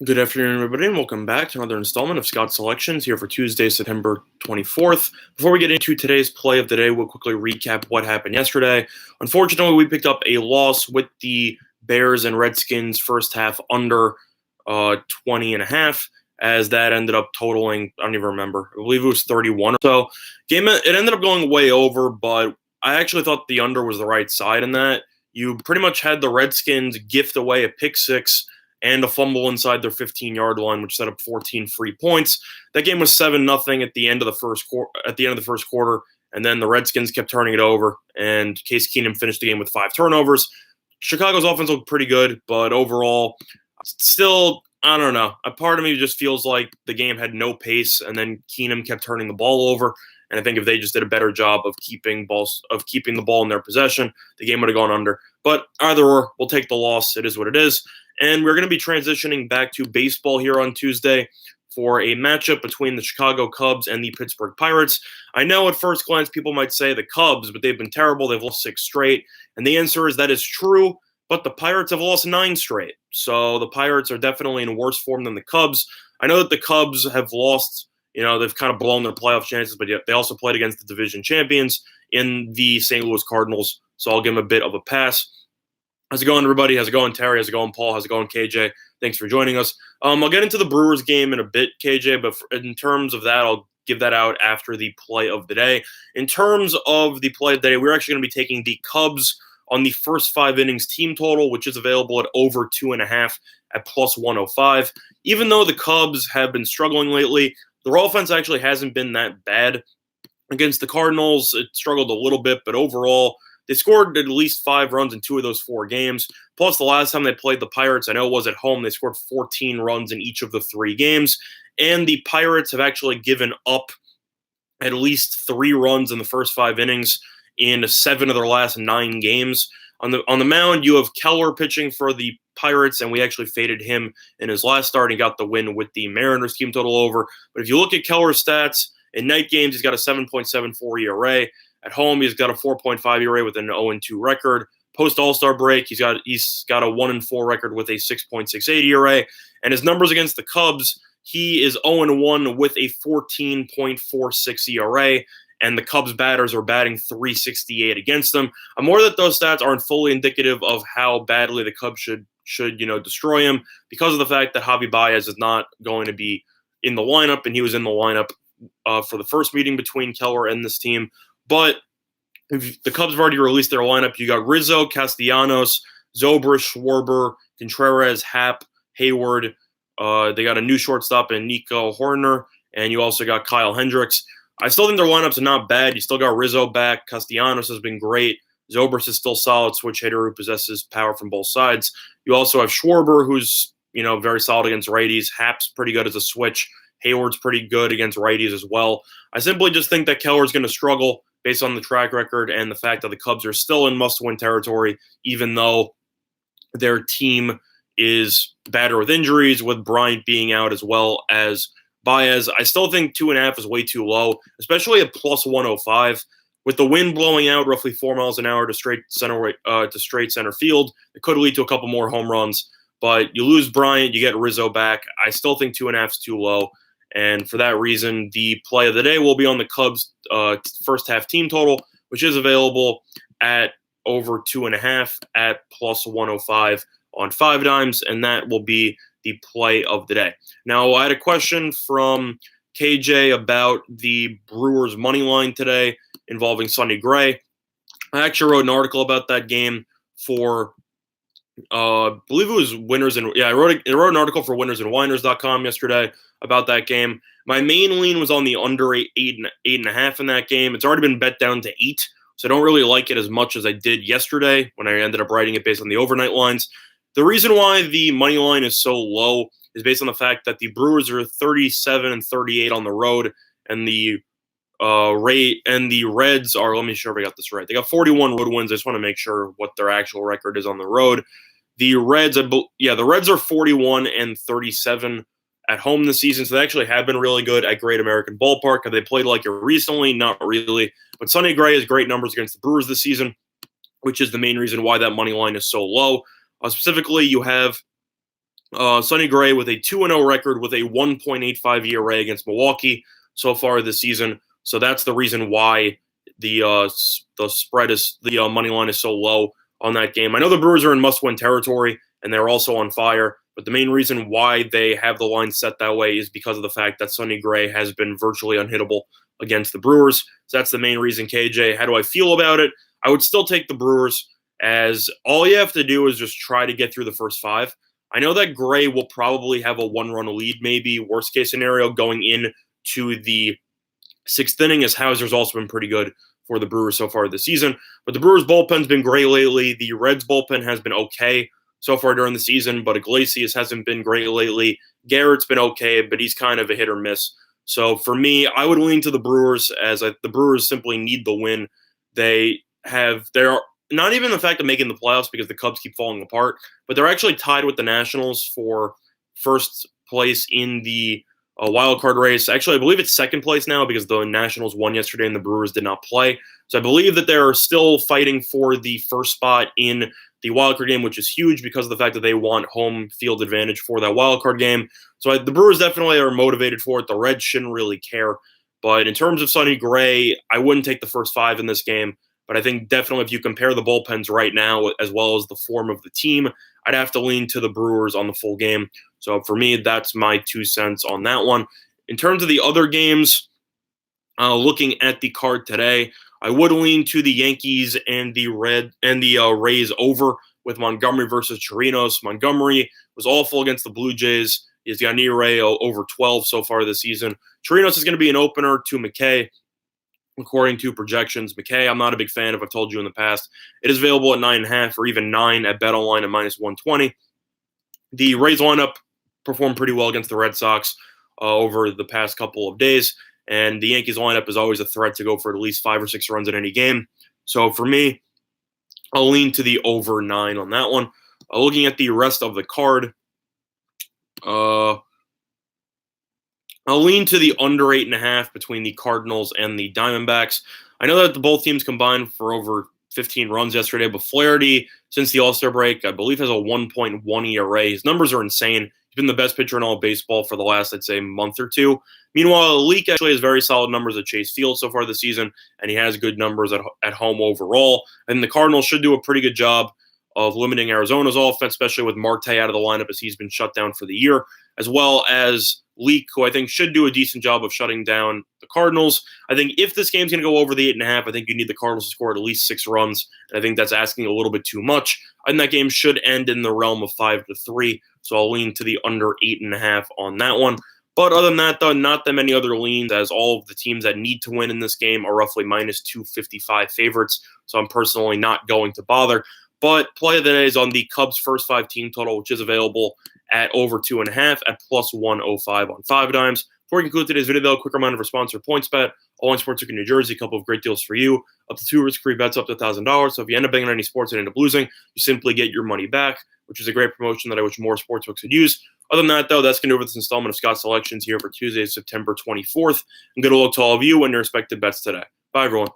Good afternoon, everybody, and welcome back to another installment of Scout Selections here for Tuesday, September 24th. Before we get into today's play of the day, we'll quickly recap what happened yesterday. Unfortunately, we picked up a loss with the Bears and Redskins first half under 20.5, as that ended up totaling, I don't even remember, I believe it was 31 or so. It ended up going way over, but I actually thought the under was the right side in that. You pretty much had the Redskins gift away a pick six and a fumble inside their 15-yard line, which set up 14 free points. That game was 7-0 at the end of the first quarter, and then the Redskins kept turning it over, and Case Keenum finished the game with 5 turnovers. Chicago's offense looked pretty good, but overall, still, I don't know. A part of me just feels like the game had no pace, and then Keenum kept turning the ball over. And I think if they just did a better job of keeping the ball in their possession, the game would have gone under. But either or, we'll take the loss. It is what it is. And we're going to be transitioning back to baseball here on Tuesday for a matchup between the Chicago Cubs and the Pittsburgh Pirates. I know at first glance people might say the Cubs, but they've been terrible. They've lost 6 straight. And the answer is that is true, but the Pirates have lost 9 straight. So the Pirates are definitely in worse form than the Cubs. I know that the Cubs have lost, they've kind of blown their playoff chances, but yet they also played against the division champions in the St. Louis Cardinals. So I'll give them a bit of a pass. How's it going, everybody? How's it going, Terry? How's it going, Paul? How's it going, KJ? Thanks for joining us. I'll get into the Brewers game in a bit, KJ, but in terms of that, I'll give that out after the play of the day. In terms of the play of the day, we're actually going to be taking the Cubs on the first 5 innings team total, which is available at over 2.5 at plus 105. Even though the Cubs have been struggling lately, their offense actually hasn't been that bad. Against the Cardinals, it struggled a little bit, but overall, they scored at least 5 runs in 2 of those 4 games. Plus, the last time they played the Pirates, I know it was at home, they scored 14 runs in each of the 3 games. And the Pirates have actually given up at least 3 runs in the first 5 innings in 7 of their last 9 games. On the mound, you have Keller pitching for the Pirates, and we actually faded him in his last start and got the win with the Mariners team total over. But if you look at Keller's stats, in night games, he's got a 7.74 ERA. At home, he's got a 4.5 ERA with an 0-2 record. Post All-Star break, he's got a 1-4 record with a 6.68 ERA. And his numbers against the Cubs, he is 0-1 with a 14.46 ERA. And the Cubs batters are batting .368 against them. I'm more that those stats aren't fully indicative of how badly the Cubs should destroy him, because of the fact that Javi Baez is not going to be in the lineup, and he was in the lineup for the first meeting between Keller and this team. But if the Cubs have already released their lineup. You got Rizzo, Castellanos, Zobrist, Schwarber, Contreras, Happ, Hayward. They got a new shortstop in Nico Horner, and you also got Kyle Hendricks. I still think their lineups are not bad. You still got Rizzo back. Castellanos has been great. Zobrist is still solid switch hitter who possesses power from both sides. You also have Schwarber, who's very solid against righties. Happ's pretty good as a switch. Hayward's pretty good against righties as well. I simply just think that Keller's going to struggle based on the track record and the fact that the Cubs are still in must-win territory, even though their team is battered with injuries, with Bryant being out as well as Baez. I still think 2.5 is way too low, especially at plus 105. With the wind blowing out roughly 4 miles an hour to straight center field, it could lead to a couple more home runs. But you lose Bryant, you get Rizzo back. I still think 2.5 is too low. And for that reason, the play of the day will be on the Cubs' first half team total, which is available at over 2.5 at plus 105 on 5 dimes, and that will be the play of the day. Now, I had a question from KJ about the Brewers' money line today involving Sonny Gray. I actually wrote an article about that game for I believe it was Winners and I wrote an article for winnersandwhiners.com yesterday about that game. My main lean was on the under 8.5 in that game. It's already been bet down to 8, so I don't really like it as much as I did yesterday when I ended up writing it based on the overnight lines. The reason why the money line is so low is based on the fact that the Brewers are 37-38 on the road, and the Reds are, let me make sure I got this right. They got 41 road wins. I just want to make sure what their actual record is on the road. The Reds are 41-37 at home this season, so they actually have been really good at Great American Ballpark. Have they played like it recently? Not really. But Sonny Gray has great numbers against the Brewers this season, which is the main reason why that money line is so low. Specifically, you have Sonny Gray with a 2-0 record with a 1.85 ERA against Milwaukee so far this season. So that's the reason why the spread is the money line is so low on that game. I know the Brewers are in must-win territory and they're also on fire, but the main reason why they have the line set that way is because of the fact that Sonny Gray has been virtually unhittable against the Brewers. So that's the main reason. KJ, how do I feel about it? I would still take the Brewers, as all you have to do is just try to get through the first 5. I know that Gray will probably have a 1-run lead, maybe worst case scenario, going into the 6th inning, as Hauser's also been pretty good for the Brewers so far this season. But the Brewers bullpen's been great lately. The Reds bullpen has been okay so far during the season, but Iglesias hasn't been great lately. Garrett's been okay, but he's kind of a hit or miss. So for me, I would lean to the Brewers, as the Brewers simply need the win. They're not even the fact of making the playoffs because the Cubs keep falling apart, but they're actually tied with the Nationals for first place in the wild card race. Actually, I believe it's second place now because the Nationals won yesterday and the Brewers did not play. So I believe that they're still fighting for the first spot in the wild card game, which is huge because of the fact that they want home field advantage for that wild card game. So the Brewers definitely are motivated for it. The Reds shouldn't really care. But in terms of Sonny Gray, I wouldn't take the first 5 in this game. But I think definitely if you compare the bullpens right now as well as the form of the team, I'd have to lean to the Brewers on the full game. So for me, that's my 2 cents on that one. In terms of the other games, looking at the card today, I would lean to the Yankees and the Rays over with Montgomery versus Chirinos. Montgomery was awful against the Blue Jays. He's got an ERA over 12 so far this season. Chirinos is going to be an opener to McKay, according to projections. McKay, I'm not a big fan of. I've told you in the past. It is available at 9.5 or even 9 at BetOnline at -120. The Rays lineup performed pretty well against the Red Sox over the past couple of days, and the Yankees lineup is always a threat to go for at least 5 or 6 runs in any game. So for me, I'll lean to the over 9 on that one. Looking at the rest of the card, I'll lean to the under 8.5 between the Cardinals and the Diamondbacks. I know that both teams combined for over 15 runs yesterday, but Flaherty, since the All-Star break, I believe has a 1.1 ERA. His numbers are insane. He's been the best pitcher in all of baseball for the last, I'd say, month or two. Meanwhile, Leak actually has very solid numbers at Chase Field so far this season, and he has good numbers at home overall. And the Cardinals should do a pretty good job of limiting Arizona's offense, especially with Marte out of the lineup as he's been shut down for the year, as well as Leak, who I think should do a decent job of shutting down the Cardinals. I think if this game's going to go over the 8.5, I think you need the Cardinals to score at least 6 runs. And I think that's asking a little bit too much. And that game should end in the realm of 5-3. So I'll lean to the under 8.5 on that one. But other than that, though, not that many other leans, as all of the teams that need to win in this game are roughly -255 favorites. So I'm personally not going to bother. But play of the day is on the Cubs' first 5 team total, which is available at over 2.5 at +105 on 5 dimes. Before we conclude today's video, though, quick reminder for sponsor PointsBet. All-in sportsbook in New Jersey, a couple of great deals for you. Up to 2 risk-free bets up to $1,000. So if you end up betting on any sports and end up losing, you simply get your money back, which is a great promotion that I wish more sportsbooks would use. Other than that, though, that's going to do it for this installment of Scott Selections here for Tuesday, September 24th. And good luck to all of you and your respective bets today. Bye, everyone.